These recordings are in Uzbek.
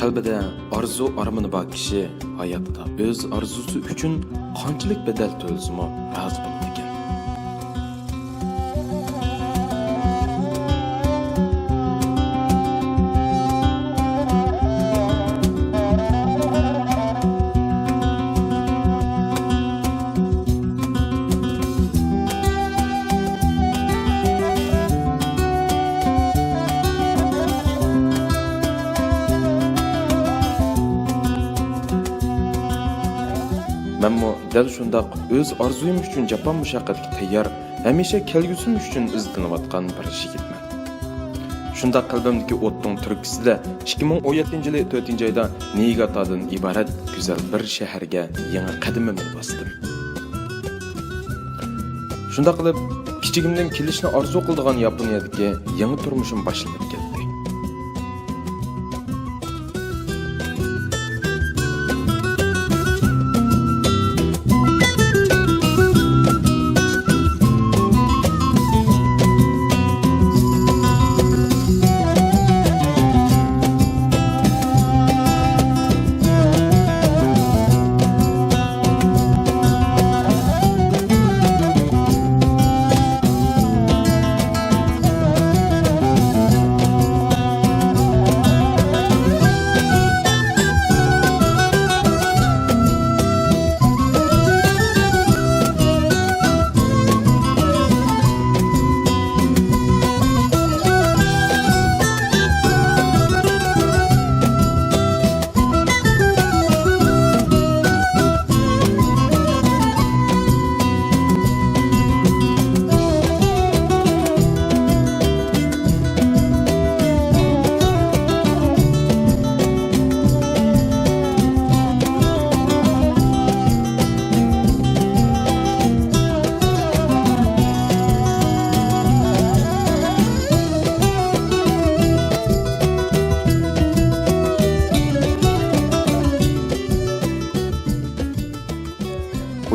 Qalbida arzu armoni bor kishi hayotda o'z arzusi uchun qanchalik bedel to'lsimi rozi bo'ladi ekan. Menmo dal shundaq o'z arzuyim uchun jafon mushaqqatga tayyor, hamisha kelgusim uchun izlanayotgan bir yigitman. Shundaq qalbimdagi o'tning turkisida 2017-yil 4-oyda Niigatadan iborat go'zal bir shaharga yangi qadamimni bosdim. Shundaq qilib, kichigimdan kelishni orzu qildigan Yaponiyadagi yangi turmushim boshlanib ketdi.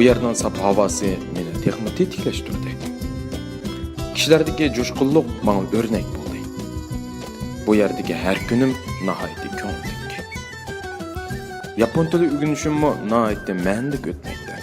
Bu yerning saf havosi meni texnik tetiklashtirdi. Kishilardagi jo'shqinlik menga o'rnak bo'ldi. Bu yerdagi har kunim nihoyatda ko'ngillik. Yapon tili o'rganishimmo nihoyatda ma'nili o'tmoqda.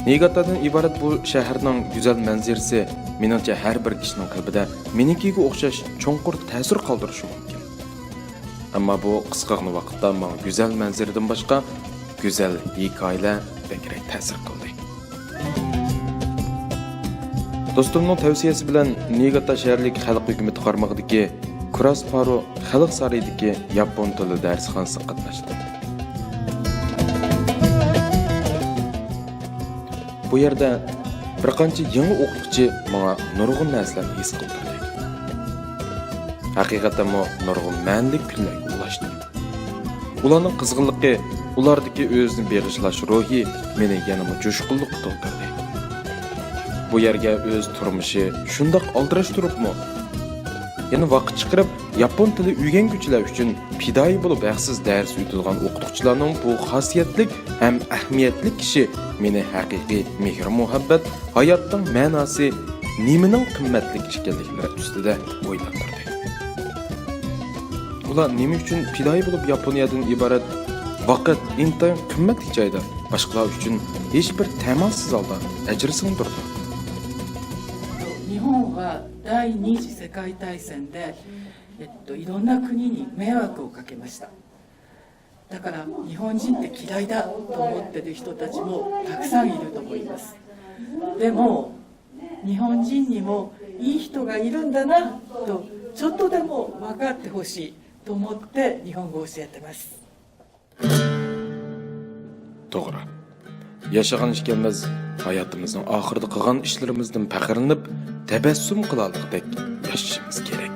Niigatadan iborat bu shaharning go'zal manzarasi meningcha har bir kishining qalbida menikiga o'xshash cho'nqur ta'sir qoldirishi mumkin. Ammo bu qisqagina vaqtda menga go'zal manzaradan boshqa go'zal hikoyalar bekrak ta'sir qildi. Do'stimning tavsiyasi bilan Niigata shaharlik xalq hukumati qarmog'idagi Kurasparo xalq saroyidagi yapon tili darsxonasiga qatnashdim. Bu yerda bir qancha yangi o'qituvchi menga nurg'un narsalarni his qildirdi. Haqiqatan men nurg'un ma'nili kunlarga ulashdim. Ularning qizg'inligi, ulardagi o'zni berishlash ruhi meni yanada jo'shqinlik to'ldirdi. Bu yerga o'z turmushi shundoq aldirash turibmi? Yana vaqt chiqarib yapon tili o'rganuvchilar uchun fidoyi bo'lib haqsiz dars o'tilgan o'qituvchilarning bu xosiyatlik ham ahamiyatli kishi meni haqiqiy mehr muhabbat, hayotning ma'nosi, nimaning qimmatli ekanliklari ustida o'ylantirdi. Ular nima uchun fidoyi bo'lib Yaponiyadan iborat vaqt intayin qimmatli joyda boshqalar uchun hech bir ta'minsiz holda ajr singdirdi. 日本は第第二次世界大戦で、いろんな国に迷惑をかけました。だから日本人って嫌いだと思ってる人たちもたくさんいると思います。でも日本人にもいい人がいるんだなとちょっとでも分かってほしいと思って日本語を教えてます。To'g'ri. Yashagan ekanmiz, hayotimizning oxirida qilgan ishlarimizdan faxrlanib, tabassum qilarlikdek yashashimiz kerak.